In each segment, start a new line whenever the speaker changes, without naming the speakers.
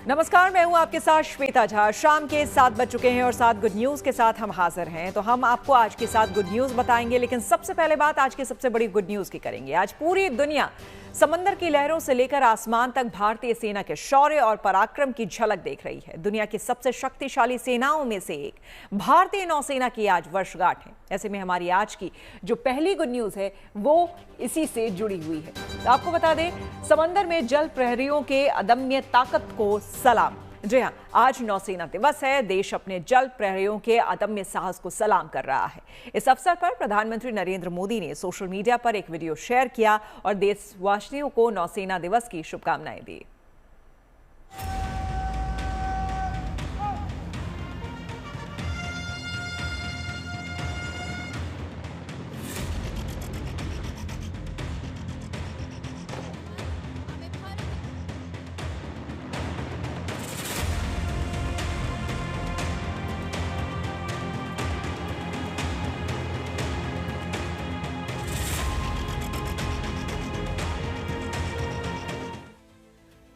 नमस्कार, मैं हूं आपके साथ श्वेता झा। शाम के 7 बज चुके हैं और 7 गुड न्यूज के साथ हम हाजिर हैं। तो हम आपको आज के 7 गुड न्यूज बताएंगे, लेकिन सबसे पहले बात आज की सबसे बड़ी गुड न्यूज की करेंगे। आज पूरी दुनिया समंदर की लहरों से लेकर आसमान तक भारतीय सेना के शौर्य और पराक्रम की झलक देख रही है। दुनिया की सबसे शक्तिशाली सेनाओं में से एक भारतीय नौसेना की आज वर्षगांठ है। ऐसे में हमारी आज की जो पहली गुड न्यूज है वो इसी से जुड़ी हुई है। तो आपको बता दें, समंदर में जल प्रहरियों के अदम्य ताकत को सलाम। जी हां, आज नौसेना दिवस है। देश अपने जल प्रहरियों के अदम्य साहस को सलाम कर रहा है। इस अवसर पर प्रधानमंत्री नरेंद्र मोदी ने सोशल मीडिया पर एक वीडियो शेयर किया और देशवासियों को नौसेना दिवस की शुभकामनाएं दी।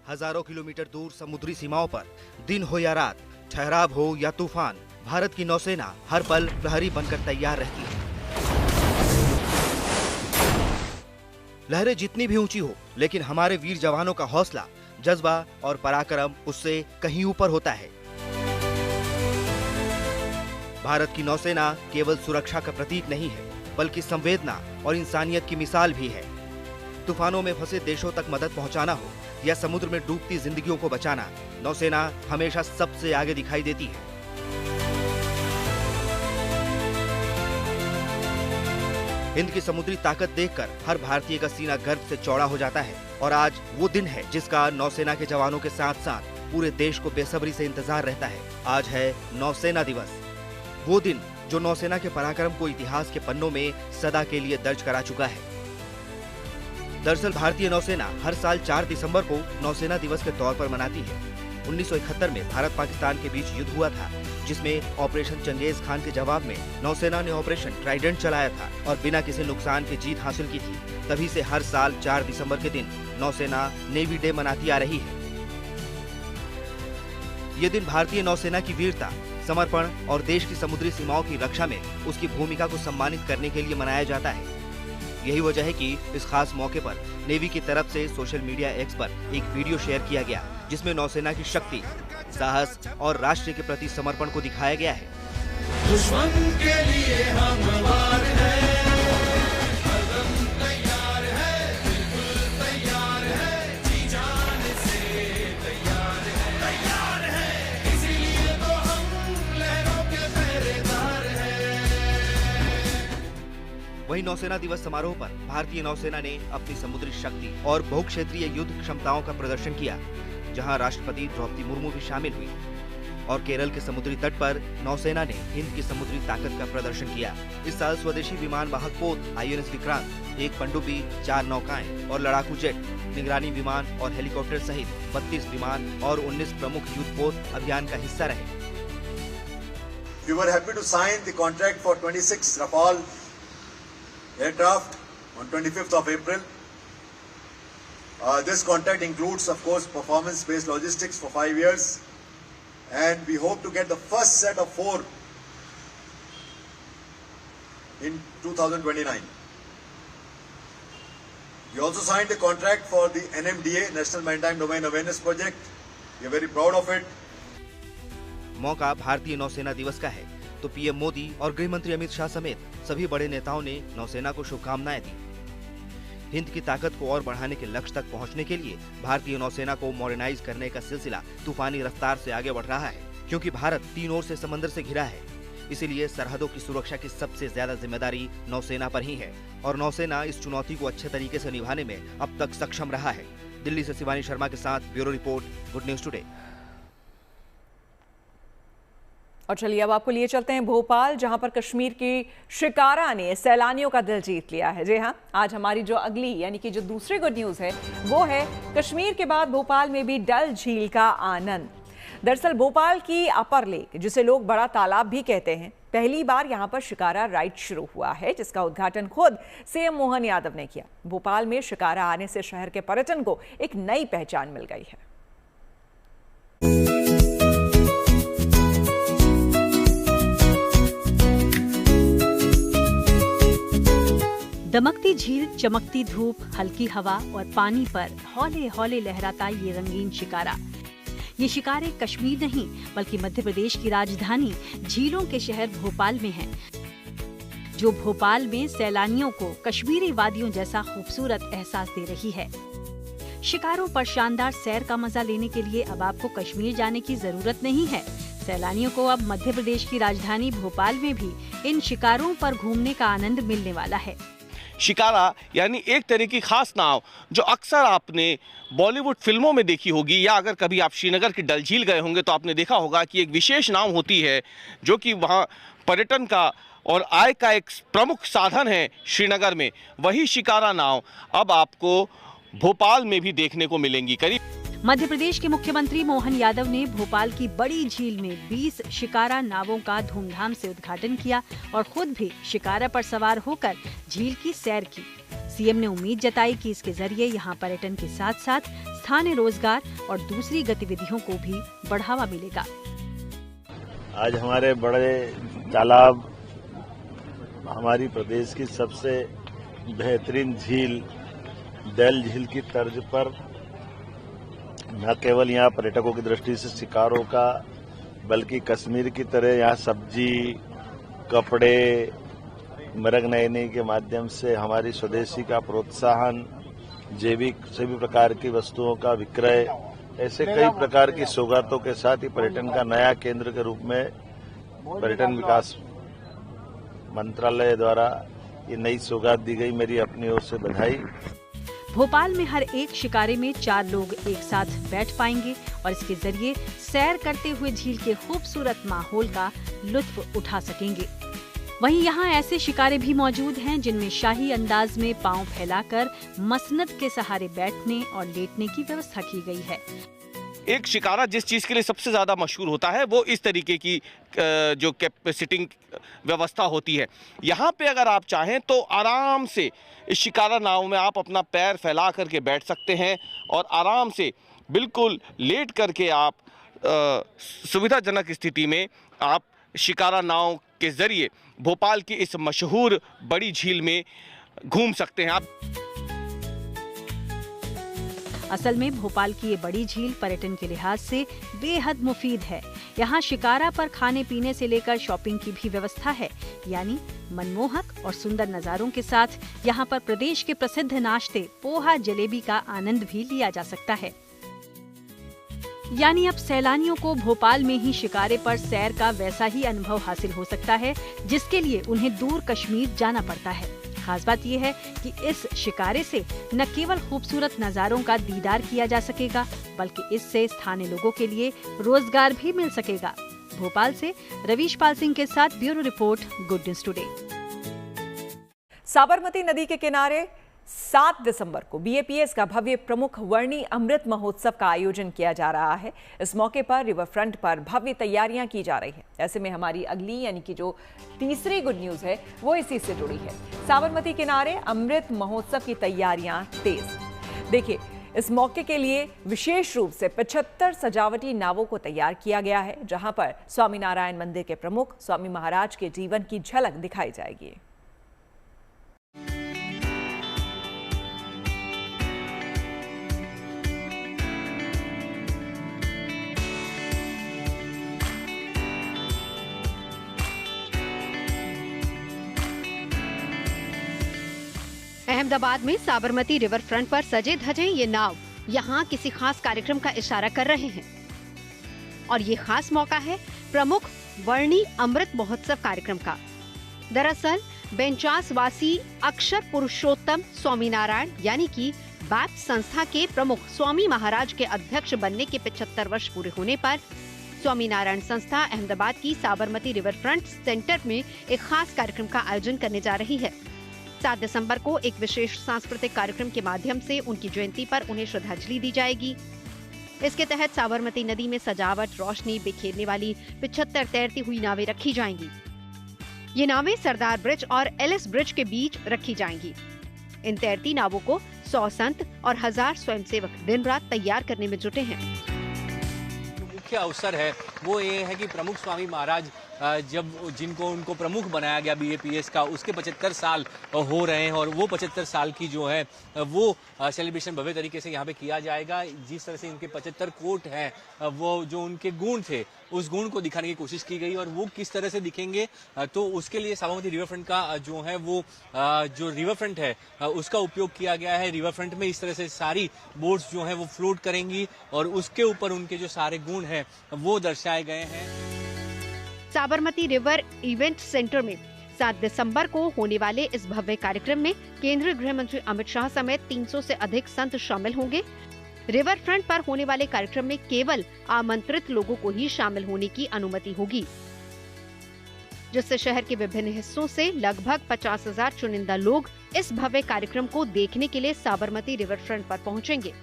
हजारों किलोमीटर दूर समुद्री सीमाओं पर दिन हो या रात, ठहराव हो या तूफान, भारत की नौसेना हर पल प्रहरी बनकर तैयार रहती है। लहरें जितनी भी ऊंची हो, लेकिन हमारे वीर जवानों का हौसला, जज्बा और पराक्रम उससे कहीं ऊपर होता है। भारत की नौसेना केवल सुरक्षा का प्रतीक नहीं है, बल्कि संवेदना और इंसानियत की मिसाल भी है। तूफानों में फंसे देशों तक मदद पहुंचाना हो या समुद्र में डूबती जिंदगियों को बचाना, नौसेना हमेशा सबसे आगे दिखाई देती है। हिंद की समुद्री ताकत देखकर हर भारतीय का सीना गर्व से चौड़ा हो जाता है। और आज वो दिन है जिसका नौसेना के जवानों के साथ साथ पूरे देश को बेसब्री से इंतजार रहता है। आज है नौसेना दिवस, वो दिन जो नौसेना के पराक्रम को इतिहास के पन्नों में सदा के लिए दर्ज करा चुका है। दरअसल भारतीय नौसेना हर साल 4 दिसंबर को नौसेना दिवस के तौर पर मनाती है। 1971 में भारत पाकिस्तान के बीच युद्ध हुआ था, जिसमें ऑपरेशन चंगेज खान के जवाब में नौसेना ने ऑपरेशन ट्राइडेंट चलाया था और बिना किसी नुकसान के जीत हासिल की थी। तभी से हर साल 4 दिसंबर के दिन नौसेना नेवी डे मनाती आ रही है। ये दिन भारतीय नौसेना की वीरता, समर्पण और देश की समुद्री सीमाओं की रक्षा में उसकी भूमिका को सम्मानित करने के लिए मनाया जाता है। यही वजह है कि इस खास मौके पर नेवी की तरफ से सोशल मीडिया एक्स पर एक वीडियो शेयर किया गया, जिसमें नौसेना की शक्ति, साहस और राष्ट्र के प्रति समर्पण को दिखाया गया है।
दुश्मन के लिए हम तैयार हैं, हरदम तैयार है, बिल्कुल तैयार है, जी जान से तैयार है, इसीलिए तो हम लहरों के पहरेदार हैं।
वहीं नौसेना दिवस समारोह पर भारतीय नौसेना ने अपनी समुद्री शक्ति और बहुक्षेत्रीय युद्ध क्षमताओं का प्रदर्शन किया, जहां राष्ट्रपति द्रौपदी मुर्मू भी शामिल हुई। और केरल के समुद्री तट पर नौसेना ने हिंद की समुद्री ताकत का प्रदर्शन किया। इस साल स्वदेशी विमान वाहक पोत INS विक्रांत, एक पनडुब्बी, 4 नौकाएं और लड़ाकू जेट, निगरानी विमान और हेलीकॉप्टर सहित 32 विमान और 19 प्रमुख युद्ध पोत अभियान का हिस्सा रहे।
We were happy to sign the contract for 26 Rafale aircraft on 25th of April. This contract includes, of course, performance-based logistics for 5 years, and we hope to get the first set of 4 in 2029. We also signed a contract for the NMDA, National Maritime Domain Awareness Project. We are very proud of it.
मौका भारतीय नौसेना दिवस का है, तो PM Modi और गृह मंत्री अमित शाह समेत सभी बड़े नेताओं ने नौसेना को शुभकामनाएं दी। हिंद की ताकत को और बढ़ाने के लक्ष्य तक पहुंचने के लिए भारतीय नौसेना को मॉडर्नाइज करने का सिलसिला तूफानी रफ्तार से आगे बढ़ रहा है, क्योंकि भारत 3 ओर से समंदर से घिरा है। इसीलिए सरहदों की सुरक्षा की सबसे ज्यादा जिम्मेदारी नौसेना पर ही है और नौसेना इस चुनौती को अच्छे तरीके से निभाने में अब तक सक्षम रहा है। दिल्ली से शिवानी शर्मा के साथ bureau report, good news today.
और चलिए अब आपको लिए चलते हैं भोपाल, जहां पर कश्मीर की शिकारा ने सैलानियों का दिल जीत लिया है। जी हां, आज हमारी जो अगली यानी कि जो दूसरी गुड न्यूज है वो है कश्मीर के बाद भोपाल में भी डल झील का आनंद। दरअसल भोपाल की अपर लेक, जिसे लोग बड़ा तालाब भी कहते हैं, पहली बार यहां पर शिकारा राइड शुरू हुआ है, जिसका उद्घाटन खुद CM मोहन यादव ने किया। भोपाल में शिकारा आने से शहर के पर्यटन को एक नई पहचान मिल गई है।
दमकती झील, चमकती धूप, हल्की हवा और पानी पर हौले हौले लहराता ये रंगीन शिकारा। ये शिकारे कश्मीर नहीं बल्कि मध्य प्रदेश की राजधानी झीलों के शहर भोपाल में है, जो भोपाल में सैलानियों को कश्मीरी वादियों जैसा खूबसूरत एहसास दे रही है। शिकारों पर शानदार सैर का मजा लेने के लिए अब आपको कश्मीर जाने की जरूरत नहीं है। सैलानियों को अब मध्य प्रदेश की राजधानी भोपाल में भी इन शिकारों पर घूमने का आनंद मिलने वाला है।
शिकारा यानी एक तरह की खास नाव जो अक्सर आपने बॉलीवुड फिल्मों में देखी होगी, या अगर कभी आप श्रीनगर की डल झील गए होंगे तो आपने देखा होगा कि एक विशेष नाव होती है जो कि वहाँ पर्यटन का और आय का एक प्रमुख साधन है श्रीनगर में। वही शिकारा नाव अब आपको भोपाल में भी देखने को मिलेंगी। करीब
मध्य प्रदेश के मुख्यमंत्री मोहन यादव ने भोपाल की बड़ी झील में 20 शिकारा नावों का धूमधाम से उद्घाटन किया और खुद भी शिकारा पर सवार होकर झील की सैर की। सीएम ने उम्मीद जताई कि इसके जरिए यहां पर्यटन के साथ साथ स्थानीय रोजगार और दूसरी गतिविधियों को भी बढ़ावा मिलेगा।
आज हमारे बड़े तालाब, हमारी प्रदेश की सबसे बेहतरीन झील डल झील की तर्ज पर न केवल यहाँ पर्यटकों की दृष्टि से शिकारों का, बल्कि कश्मीर की तरह यहाँ सब्जी, कपड़े, मृग नयनी के माध्यम से हमारी स्वदेशी का प्रोत्साहन, जैविक सभी प्रकार की वस्तुओं का विक्रय, ऐसे कई प्रकार की सौगातों के साथ ही पर्यटन का नया केंद्र के रूप में पर्यटन विकास मंत्रालय द्वारा ये नई सौगात दी गई। मेरी अपनी ओर से बधाई।
भोपाल में हर एक शिकारे में 4 लोग एक साथ बैठ पाएंगे और इसके जरिए सैर करते हुए झील के खूबसूरत माहौल का लुत्फ उठा सकेंगे। वहीं यहाँ ऐसे शिकारे भी मौजूद हैं जिनमें शाही अंदाज में पांव फैलाकर मसनद के सहारे बैठने और लेटने की व्यवस्था की गई है।
एक शिकारा जिस चीज़ के लिए सबसे ज़्यादा मशहूर होता है वो इस तरीके की जो सिटिंग व्यवस्था होती है। यहाँ पे अगर आप चाहें तो आराम से इस शिकारा नाव में आप अपना पैर फैला करके बैठ सकते हैं और आराम से बिल्कुल लेट करके आप सुविधाजनक स्थिति में आप शिकारा नाव के ज़रिए भोपाल की इस मशहूर बड़ी झील में घूम सकते हैं आप।
असल में भोपाल की ये बड़ी झील पर्यटन के लिहाज से बेहद मुफीद है। यहाँ शिकारा पर खाने पीने से लेकर शॉपिंग की भी व्यवस्था है, यानी मनमोहक और सुंदर नज़ारों के साथ यहाँ पर प्रदेश के प्रसिद्ध नाश्ते पोहा जलेबी का आनंद भी लिया जा सकता है। यानी अब सैलानियों को भोपाल में ही शिकारे पर सैर का वैसा ही अनुभव हासिल हो सकता है जिसके लिए उन्हें दूर कश्मीर जाना पड़ता है। खास बात यह है कि इस शिकारे से न केवल खूबसूरत नज़ारों का दीदार किया जा सकेगा बल्कि इससे स्थानीय लोगों के लिए रोजगार भी मिल सकेगा। भोपाल से रवीश पाल सिंह के साथ bureau report, good news today.
Sabarmati नदी के किनारे 7 दिसंबर को बीएपीएस का भव्य प्रमुख वर्णी अमृत महोत्सव का आयोजन किया जा रहा है। इस मौके पर रिवर फ्रंट पर भव्य तैयारियां की जा रही हैं। ऐसे में हमारी अगली यानी कि जो तीसरी गुड न्यूज है वो इसी से जुड़ी है। साबरमती किनारे अमृत महोत्सव की तैयारियां तेज। देखिए, इस मौके के लिए विशेष रूप से 75 सजावटी नावों को तैयार किया गया है, जहां पर स्वामीनारायण मंदिर के प्रमुख स्वामी महाराज के जीवन की झलक दिखाई जाएगी।
अहमदाबाद में साबरमती रिवर फ्रंट पर सजे धजे ये नाव यहाँ किसी खास कार्यक्रम का इशारा कर रहे हैं और ये खास मौका है प्रमुख वर्णी अमृत महोत्सव कार्यक्रम का। दरअसल 49 वासी अक्षर पुरुषोत्तम स्वामीनारायण यानी कि बैप संस्था के प्रमुख स्वामी महाराज के अध्यक्ष बनने के 75 वर्ष पूरे होने पर स्वामीनारायण संस्था अहमदाबाद की साबरमती रिवर फ्रंट सेंटर में एक खास कार्यक्रम का आयोजन करने जा रही है। 7 दिसंबर को एक विशेष सांस्कृतिक कार्यक्रम के माध्यम से उनकी जयंती पर उन्हें श्रद्धांजलि दी जाएगी। इसके तहत साबरमती नदी में सजावट, रोशनी बिखेरने वाली 75 तैरती हुई नावें रखी जाएंगी। ये नावें सरदार ब्रिज और एलिस ब्रिज के बीच रखी जाएंगी। इन तैरती नावों को 100 संत और 1000 स्वयंसेवक दिन रात तैयार करने में जुटे हैं।
मुख्य अवसर है वो ये है कि प्रमुख स्वामी महाराज जब जिनको उनको प्रमुख बनाया गया BAPS का, उसके 75 साल हो रहे हैं और वो 75 साल की जो है वो सेलिब्रेशन भव्य तरीके से यहाँ पे किया जाएगा। जिस तरह से इनके 75 कोट हैं, वो जो उनके गुण थे उस गुण को दिखाने की कोशिश की गई और वो किस तरह से दिखेंगे तो उसके लिए साबरमती रिवर फ्रंट का जो है वो जो रिवर फ्रंट है उसका उपयोग किया गया है। रिवर फ्रंट में इस तरह से सारी बोट्स जो हैं वो फ्लोट करेंगी और उसके ऊपर उनके जो सारे गुण हैं वो दर्शाए गए हैं।
साबरमती रिवर इवेंट सेंटर में 7 दिसंबर को होने वाले इस भव्य कार्यक्रम में केंद्रीय गृह मंत्री अमित शाह समेत 300 से अधिक संत शामिल होंगे। रिवर फ्रंट पर होने वाले कार्यक्रम में केवल आमंत्रित लोगों को ही शामिल होने की अनुमति होगी, जिससे शहर के विभिन्न हिस्सों से लगभग 50,000 चुनिंदा लोग इस भव्य कार्यक्रम को देखने के लिए साबरमती रिवर फ्रंट पर पहुंचेंगे।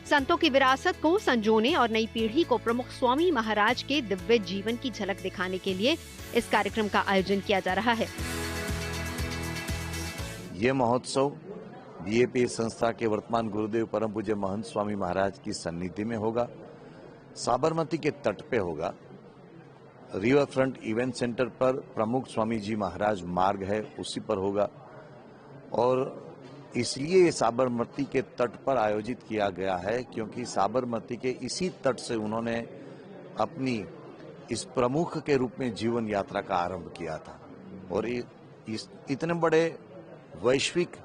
संतों की विरासत को संजोने और नई पीढ़ी को प्रमुख स्वामी महाराज के दिव्य जीवन की झलक दिखाने के लिए इस कार्यक्रम का आयोजन किया जा रहा है।
ये महोत्सव BAPS संस्था के वर्तमान गुरुदेव परम पूज्य महंत स्वामी महाराज की सन्निधि में होगा। साबरमती के तट पे होगा। रिवर फ्रंट इवेंट सेंटर पर प्रमुख स्वामी जी महाराज मार्ग है, उसी पर होगा और इसलिए साबरमती के तट पर आयोजित किया गया है क्योंकि साबरमती के इसी तट से उन्होंने अपनी इस प्रमुख के रूप में जीवन यात्रा का आरंभ किया था और इतने बड़े वैश्विक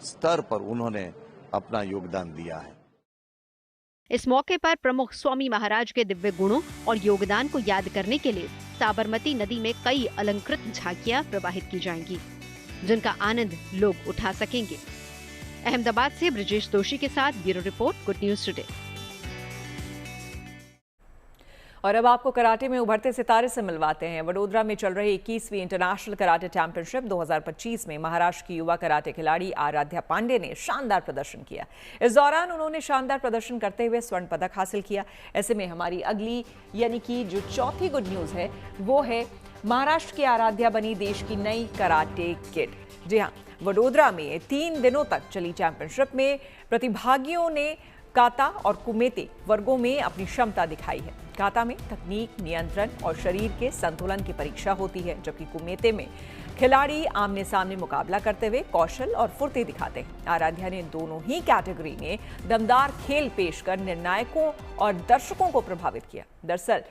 स्तर पर उन्होंने अपना योगदान दिया है।
इस मौके पर प्रमुख स्वामी महाराज के दिव्य गुणों और योगदान को याद करने के लिए साबरमती नदी में कई अलंकृत झांकियां प्रवाहित की जाएंगी, जिनका आनंद लोग उठा सकेंगे। अहमदाबाद से ब्रजेश दोषी के साथ bureau report, good news today.
और अब आपको कराटे में उभरते सितारे से मिलवाते हैं। वडोदरा में चल रही 21वीं इंटरनेशनल कराटे चैंपियनशिप 2025 में महाराष्ट्र की युवा कराटे खिलाड़ी आराध्या पांडे ने शानदार प्रदर्शन किया। इस दौरान उन्होंने शानदार प्रदर्शन करते हुए स्वर्ण पदक हासिल किया। ऐसे में हमारी अगली यानी कि जो चौथी गुड न्यूज है वो है महाराष्ट्र की आराध्या बनी देश की नई कराटे किड। जी हाँ, वडोदरा में 3 दिनों तक चली चैंपियनशिप में प्रतिभागियों ने काता और कुमेते वर्गों में अपनी क्षमता दिखाई है। काता में तकनीक, नियंत्रण और शरीर के संतुलन की परीक्षा होती है, जबकि कुमेते में खिलाड़ी आमने सामने मुकाबला करते हुए कौशल और फुर्ती दिखाते हैं। आराध्या ने दोनों ही कैटेगरी में दमदार खेल पेश कर निर्णायकों और दर्शकों को प्रभावित किया। दरअसल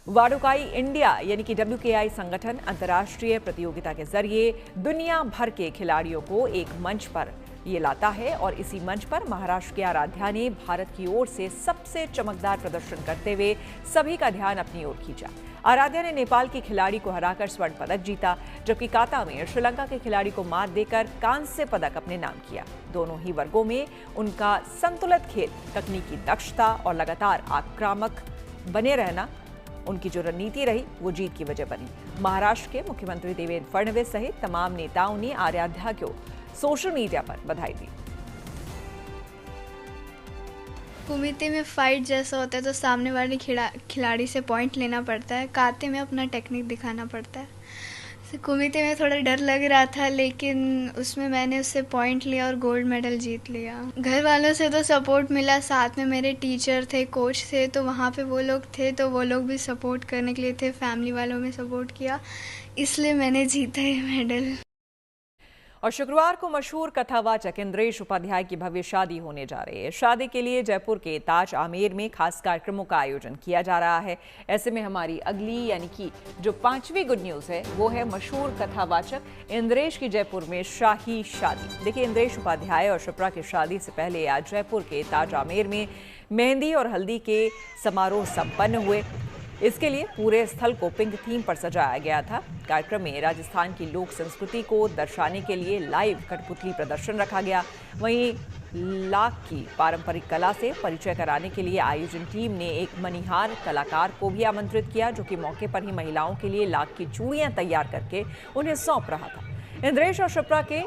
वाडोकाई इंडिया यानी कि WKI संगठन अंतर्राष्ट्रीय प्रतियोगिता के जरिए दुनिया भर के खिलाड़ियों को एक मंच पर ये लाता है और इसी मंच पर महाराष्ट्र की आराध्या ने भारत की ओर से सबसे चमकदार प्रदर्शन करते हुए सभी का ध्यान अपनी ओर खींचा। आराध्या ने नेपाल की खिलाड़ी को हराकर स्वर्ण पदक जीता, जबकि काता में श्रीलंका के खिलाड़ी को मात देकर कांस्य पदक अपने नाम किया। दोनों ही वर्गों में उनका संतुलित खेल, तकनीकी दक्षता और लगातार आक्रामक बने रहना उनकी जो रणनीति रही वो जीत की वजह बनी। महाराष्ट्र के मुख्यमंत्री देवेंद्र फडणवीस सहित तमाम नेताओं ने आराध्या को सोशल मीडिया पर बधाई दी।
कुमेते में फाइट जैसा होता है तो सामने वाले खिलाड़ी से पॉइंट लेना पड़ता है। काते में अपना टेक्निक दिखाना पड़ता है। कुमेते में थोड़ा डर लग रहा था, लेकिन उसमें मैंने उससे पॉइंट लिया और गोल्ड मेडल जीत लिया। घर वालों से तो सपोर्ट मिला, साथ में मेरे टीचर थे, कोच थे, तो वहाँ पे वो लोग थे तो वो लोग भी सपोर्ट करने के लिए थे। फैमिली वालों में सपोर्ट किया, इसलिए मैंने जीता ये मेडल।
और शुक्रवार को मशहूर कथावाचक इंद्रेश उपाध्याय की भव्य शादी होने जा रही है। शादी के लिए जयपुर के ताज आमेर में खास कार्यक्रमों का आयोजन किया जा रहा है। ऐसे में हमारी अगली यानी कि जो 5वीं गुड न्यूज है वो है मशहूर कथावाचक इंद्रेश की जयपुर में शाही शादी। देखिए, इंद्रेश उपाध्याय और शिप्रा की शादी से पहले आज जयपुर के ताज आमेर में मेहंदी और हल्दी के समारोह संपन्न हुए। इसके लिए पूरे स्थल को पिंक थीम पर सजाया गया था। कार्यक्रम में राजस्थान की लोक संस्कृति को दर्शाने के लिए लाइव कठपुतली प्रदर्शन रखा गया। वहीं लाख की पारंपरिक कला से परिचय कराने के लिए आयोजन टीम ने एक मणिहार कलाकार को भी आमंत्रित किया, जो कि मौके पर ही महिलाओं के लिए लाख की चूड़ियां तैयार करके उन्हें सौंप रहा था। इंद्रेश और शिप्रा के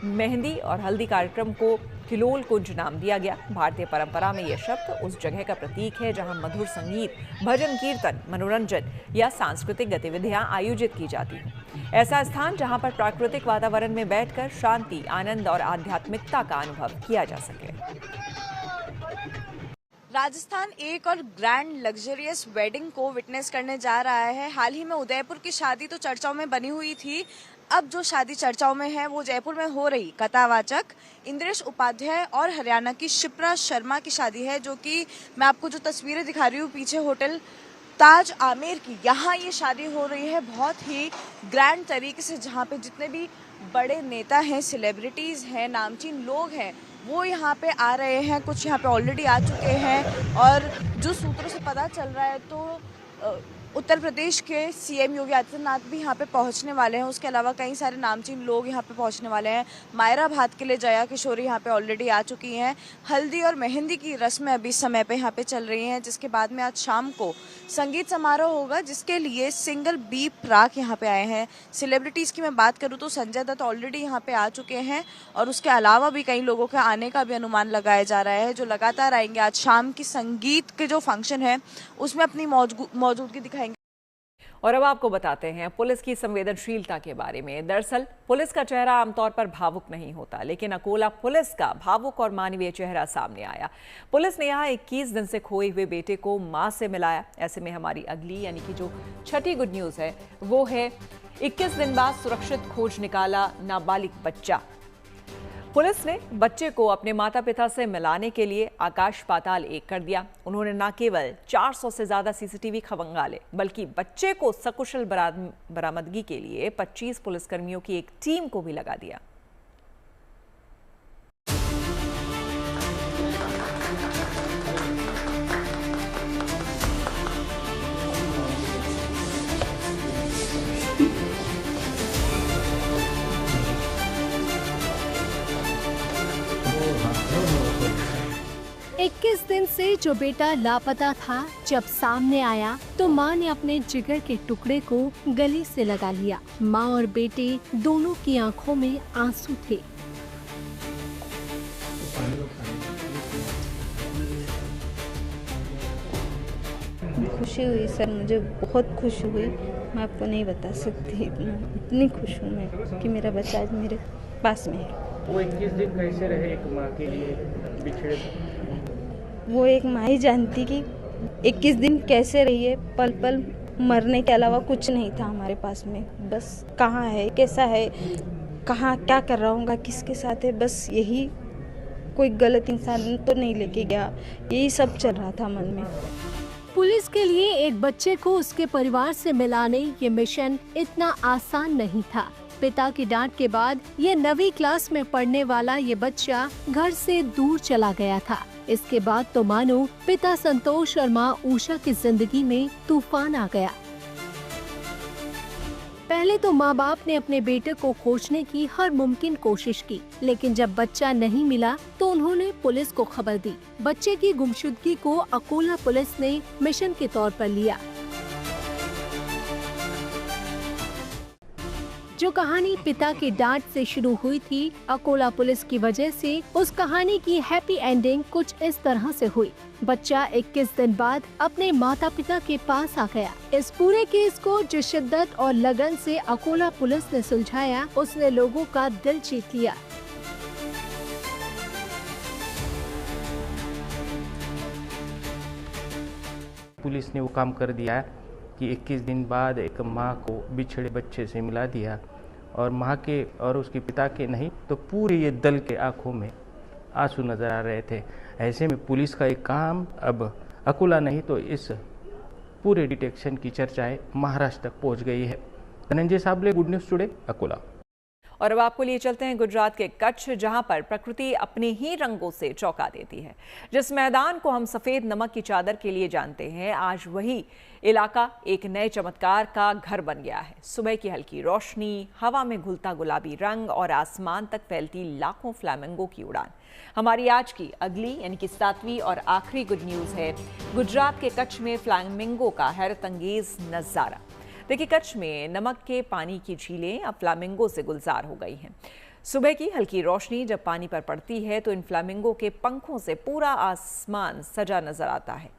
मेहंदी और हल्दी कार्यक्रम को किलोल कुंज नाम दिया गया। भारतीय परंपरा में यह शब्द उस जगह का प्रतीक है जहां मधुर संगीत, भजन कीर्तन, मनोरंजन या सांस्कृतिक गतिविधियां आयोजित की जाती हैं। ऐसा स्थान जहां पर प्राकृतिक वातावरण में बैठकर शांति, आनंद और आध्यात्मिकता का अनुभव किया जा सके।
राजस्थान एक और ग्रैंड लग्जरियस वेडिंग को विटनेस करने जा रहा है। हाल ही में उदयपुर की शादी तो चर्चाओं में बनी हुई थी, अब जो शादी चर्चाओं में है वो जयपुर में हो रही कथावाचक इंद्रेश उपाध्याय और हरियाणा की शिप्रा शर्मा की शादी है, जो कि मैं आपको जो तस्वीरें दिखा रही हूँ पीछे होटल ताज आमेर की, यहाँ ये शादी हो रही है बहुत ही ग्रैंड तरीके से, जहाँ पे जितने भी बड़े नेता हैं, सेलिब्रिटीज हैं, नामचीन लोग हैं वो यहाँ पे आ रहे हैं। कुछ यहाँ पे ऑलरेडी आ चुके हैं और जो सूत्रों से पता चल रहा है तो उत्तर प्रदेश के सीएम योगी आदित्यनाथ भी यहाँ पे पहुँचने वाले हैं। उसके अलावा कई सारे नामचीन लोग यहाँ पे पहुँचने वाले हैं। मायरा भात के लिए जया किशोरी यहाँ पे ऑलरेडी आ चुकी हैं। हल्दी और मेहंदी की रस्में अभी समय पे यहाँ पे चल रही हैं, जिसके बाद में आज शाम को संगीत समारोह होगा, जिसके लिए सिंगर बी प्राक यहाँ पे आए हैं। सेलिब्रिटीज़ की मैं बात करूँ तो संजय दत्त ऑलरेडी यहाँ पे आ चुके हैं और उसके अलावा भी कई लोगों के आने का भी अनुमान लगाया जा रहा है, जो लगातार आएंगे। आज शाम की संगीत के जो फंक्शन है उसमें अपनी मौजूदगी दिखाएंगे।
और अब आपको बताते हैं पुलिस की संवेदनशीलता के बारे में। दरअसल पुलिस का चेहरा आमतौर पर भावुक नहीं होता, लेकिन अकोला पुलिस का भावुक और मानवीय चेहरा सामने आया। पुलिस ने यहाँ 21 दिन से खोए हुए बेटे को मां से मिलाया। ऐसे में हमारी अगली यानी कि जो छठी गुड न्यूज है वो है 21 दिन बाद सुरक्षित खोज निकाला नाबालिग बच्चा। पुलिस ने बच्चे को अपने माता पिता से मिलाने के लिए आकाश पाताल एक कर दिया। उन्होंने न केवल 400 से ज्यादा सीसीटीवी खंगाले, बल्कि बच्चे को सकुशल बरामदगी के लिए 25 पुलिसकर्मियों की एक टीम को भी लगा दिया।
इक्कीस दिन से जो बेटा लापता था, जब सामने आया तो मां ने अपने जिगर के टुकड़े को गले से लगा लिया। मां और बेटे दोनों की आंखों में आंसू थे।
खुशी हुई सर, मुझे बहुत खुशी हुई, मैं आपको नहीं बता सकती। इतनी खुश हूँ मैं कि मेरा बच्चा आज मेरे पास में है।
वो 21 दिन कैसे रहे एक माँ के लिए बिछड़े?
वो एक माँ ही जानती कि 21 दिन कैसे रही है। पल पल मरने के अलावा कुछ नहीं था हमारे पास में। बस कहाँ है, कैसा है, कहाँ क्या कर रहा हूँ, किसके साथ है, बस यही। कोई गलत इंसान तो नहीं लेके गया, यही सब चल रहा था मन में।
पुलिस के लिए एक बच्चे को उसके परिवार से मिलाने ये मिशन इतना आसान नहीं था। पिता की डांट के बाद ये 9वीं क्लास में पढ़ने वाला ये बच्चा घर से दूर चला गया था। इसके बाद तो मानो पिता संतोष और माँ उषा की जिंदगी में तूफान आ गया। पहले तो माँ बाप ने अपने बेटे को खोजने की हर मुमकिन कोशिश की, लेकिन जब बच्चा नहीं मिला तो उन्होंने पुलिस को खबर दी। बच्चे की गुमशुदगी को अकोला पुलिस ने मिशन के तौर पर लिया। जो कहानी पिता की डांट से शुरू हुई थी, अकोला पुलिस की वजह से उस कहानी की हैप्पी एंडिंग कुछ इस तरह से हुई। बच्चा 21 दिन बाद अपने माता पिता के पास आ गया। इस पूरे केस को जिस शिद्दत और लगन से अकोला पुलिस ने सुलझाया, उसने लोगों का दिल जीत लिया।
पुलिस ने वो काम कर दिया कि 21 दिन बाद एक माँ को बिछड़े बच्चे से मिला दिया, और माँ के और उसके पिता के नहीं तो पूरे ये दल के आंखों में आंसू नजर आ रहे थे। ऐसे में पुलिस का एक काम अब अकोला नहीं तो इस पूरे डिटेक्शन की चर्चाएं महाराष्ट्र तक पहुंच गई है। Dhananjay Sable, good news today, Akola.
और अब आपको लिए चलते हैं गुजरात के कच्छ, जहां पर प्रकृति अपने ही रंगों से चौंका देती है। जिस मैदान को हम सफेद नमक की चादर के लिए जानते हैं, आज वही इलाका एक नए चमत्कार का घर बन गया है। सुबह की हल्की रोशनी, हवा में घुलता गुलाबी रंग और आसमान तक फैलती लाखों फ्लैमिंगो की उड़ान। हमारी आज की अगली यानी कि 7वीं और आखिरी गुड न्यूज है गुजरात के कच्छ में फ्लैमिंगो का हैरत अंगेज नजारा। देखिए, कच्छ में नमक के पानी की झीलें अब फ्लामिंगो से गुलजार हो गई हैं। सुबह की हल्की रोशनी जब पानी पर पड़ती है तो इन फ्लामिंगो के पंखों से पूरा आसमान सजा नजर आता है।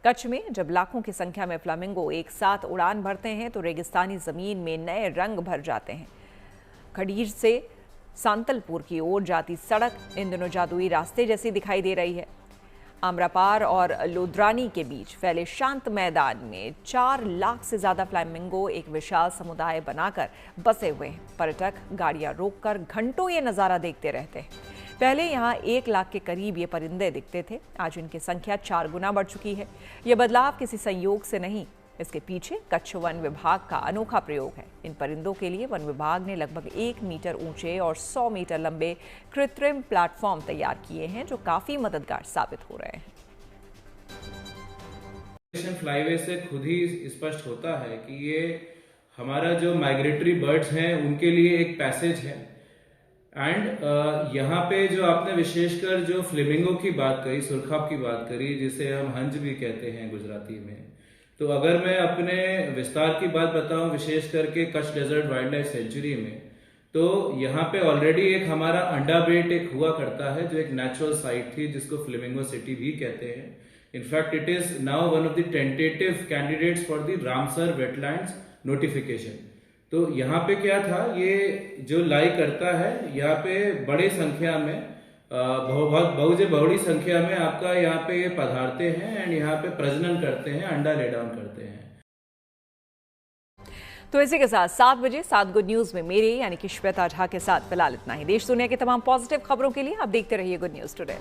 कच्छ में जब लाखों की संख्या में फ्लामिंगो एक साथ उड़ान भरते हैं तो रेगिस्तानी जमीन में नए रंग भर जाते हैं। खडीर से सांतलपुर की ओर जाती सड़क इन दिनों जादुई रास्ते जैसी दिखाई दे रही है। आम्रापार और लुद्रानी के बीच फैले शांत मैदान में 4 लाख से ज्यादा फ्लैमिंगो एक विशाल समुदाय बनाकर बसे हुए हैं। पर्यटक गाड़ियां रोककर घंटों ये नजारा देखते रहते हैं। पहले यहाँ 1 लाख के करीब ये परिंदे दिखते थे, आज इनकी संख्या 4 गुना बढ़ चुकी है। ये बदलाव किसी संयोग से नहीं, इसके पीछे कच्छ वन विभाग का अनोखा प्रयोग है। इन परिंदों के लिए वन विभाग ने लगभग 1 मीटर ऊंचे और 100 मीटर लंबे कृत्रिम प्लेटफॉर्म तैयार किए हैं, जो काफी मददगार साबित हो रहे हैं।
फ्लाईवे से खुद ही स्पष्ट होता है कि ये हमारा जो माइग्रेटरी बर्ड्स हैं उनके लिए एक पैसेज है। एंड यहाँ पे जो आपने विशेषकर जो फ्लेमिंगो की बात करी, सुरखाब की बात करी, जिसे हम हंज भी कहते हैं गुजराती में, तो अगर मैं अपने विस्तार की बात बताऊं विशेष करके Kutch desert wild life sanctuary में, तो यहाँ पे ऑलरेडी एक हमारा अंडा बेट एक हुआ करता है जो एक नेचुरल साइट थी जिसको फ्लेमिंगो सिटी भी कहते हैं। In fact it is now one of the tentative candidates for the Ramsar wetlands notification. तो यहाँ पे क्या था, ये जो लाई करता है यहाँ पे बड़ी संख्या में बहुड़ी संख्या में आपका यहाँ पे ये पधारते हैं एंड यहाँ पे प्रजनन करते हैं, अंडा ले डाउन करते हैं।
तो इसी के साथ 7 बजे 7 गुड न्यूज में मेरे यानी कि श्वेता झा के साथ फिलहाल इतना ही। देश दुनिया की तमाम पॉजिटिव खबरों के लिए आप देखते रहिए गुड न्यूज टुडे।